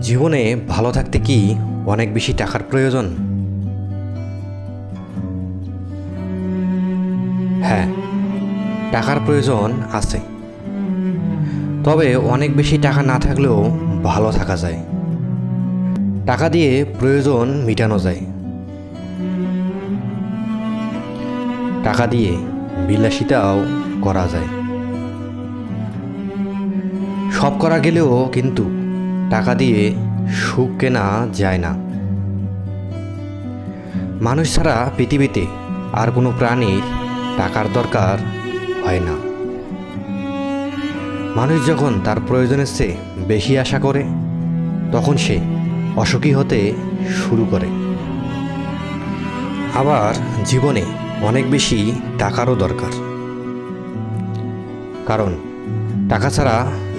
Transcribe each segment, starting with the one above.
জীবনে ভালো থাকতে কি অনেক বেশি টাকার প্রয়োজন? হ্যাঁ, টাকার প্রয়োজন আছে। তবে অনেক বেশি টাকা না থাকলেও ভালো থাকা যায়। টাকা দিয়ে প্রয়োজন মেটানো যায়। টাকা দিয়ে বিলাসিতাও করা যায়। সব করা গেলেও কিন্তু টাকা দিয়ে সুখ কেনা যায় না। মানুষ ছাড়া পৃথিবীতে আর কোনো প্রাণীর টাকার দরকার হয় না। মানুষ যখন তার প্রয়োজনের চেয়ে বেশি আশা করে, তখন সে অসুখী হতে শুরু করে। আবার জীবনে অনেক বেশি টাকারও দরকার, কারণ টাকা ছাড়া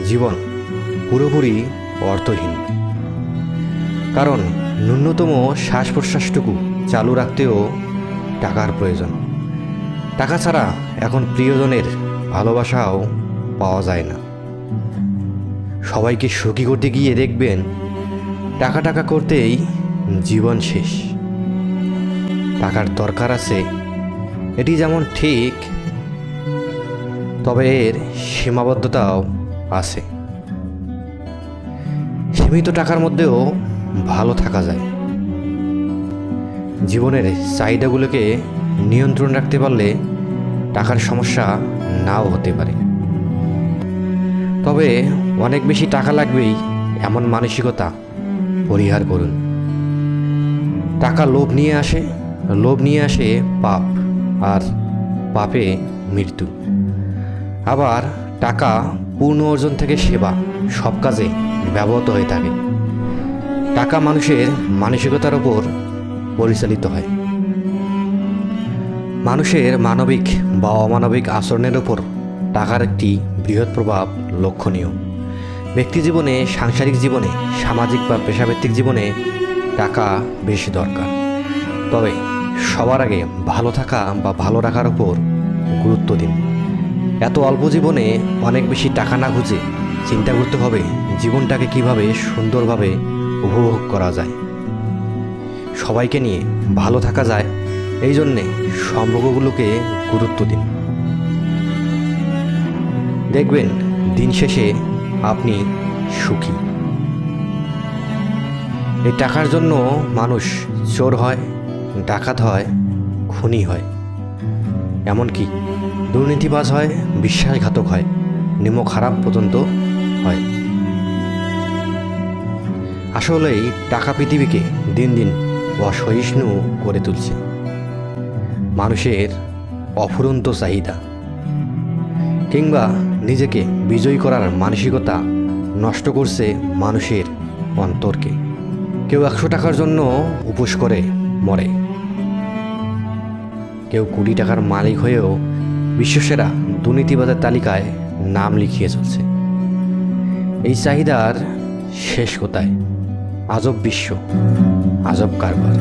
জীবন পুরোপুরি অর্থহীন। কারণ ন্যূনতম শ্বাস প্রশ্বাসটুকু চালু রাখতেও টাকার প্রয়োজন। টাকা ছাড়া এখন প্রিয়জনের ভালোবাসাও পাওয়া যায় না। সবাইকে সুখী করতে গিয়ে দেখবেন টাকা টাকা করতেই জীবন শেষ। টাকার দরকার আছে, এটি যেমন ঠিক, তবে এর সীমাবদ্ধতাও আছে। সীমিত টাকার মধ্যেও ভালো থাকা যায়। জীবনের চাহিদাগুলোকে নিয়ন্ত্রণ রাখতে পারলে টাকার সমস্যা নাও হতে পারে। তবে অনেক বেশি টাকা লাগবেই এমন মানসিকতা পরিহার করুন। টাকা লোভ নিয়ে আসে, লোভ নিয়ে আসে পাপ, আর পাপে মৃত্যু। আবার টাকা পূর্ণ অর্জন থেকে সেবা সব কাজে ব্যবহৃত হয়ে থাকে। টাকা মানুষের মানসিকতার ওপর পরিচালিত হয়। মানুষের মানবিক বা অমানবিক আচরণের ওপর টাকার একটি বৃহৎ প্রভাব লক্ষণীয়। ব্যক্তি জীবনে, সাংসারিক জীবনে, সামাজিক বা পেশাভিত্তিক জীবনে টাকা বেশি দরকার। তবে সবার আগে ভালো থাকা বা ভালো রাখার ওপর গুরুত্ব দিন। এত অল্প জীবনে অনেক বেশি টাকা না খুঁজে চিন্তা করতে হবে জীবনটাকে কিভাবে সুন্দরভাবে উপভোগ করা যায়, সবাইকে নিয়ে ভালো থাকা যায়। এই জন্যে সম্পর্কগুলোকে গুরুত্ব দিন। দেখবেন দিন শেষে আপনি সুখী। এই টাকার জন্য মানুষ চোর হয়, ডাকাত হয়, খুনি হয়, এমনকি দুর্নীতিবাজ হয়, বিশ্বাসঘাতক হয়, নিমক হারাম পর্যন্ত হয়। আসলেই টাকা পৃথিবীকে দিন দিন অসহিষ্ণু করে তুলছে। মানুষের অফুরন্ত চাহিদা কিংবা নিজেকে বিজয়ী করার মানসিকতা নষ্ট করছে মানুষের অন্তরকে। কেউ 100 টাকার জন্য উপোস করে মরে, কেউ কোটি টাকার মালিক হয়েও বিশ্বসেরা দুর্নীতিবাজের তালিকায় নাম লিখিয়ে চলছে। এই চাহিদার শেষ কোথায়? আজব বিশ্ব, আজব কারবার।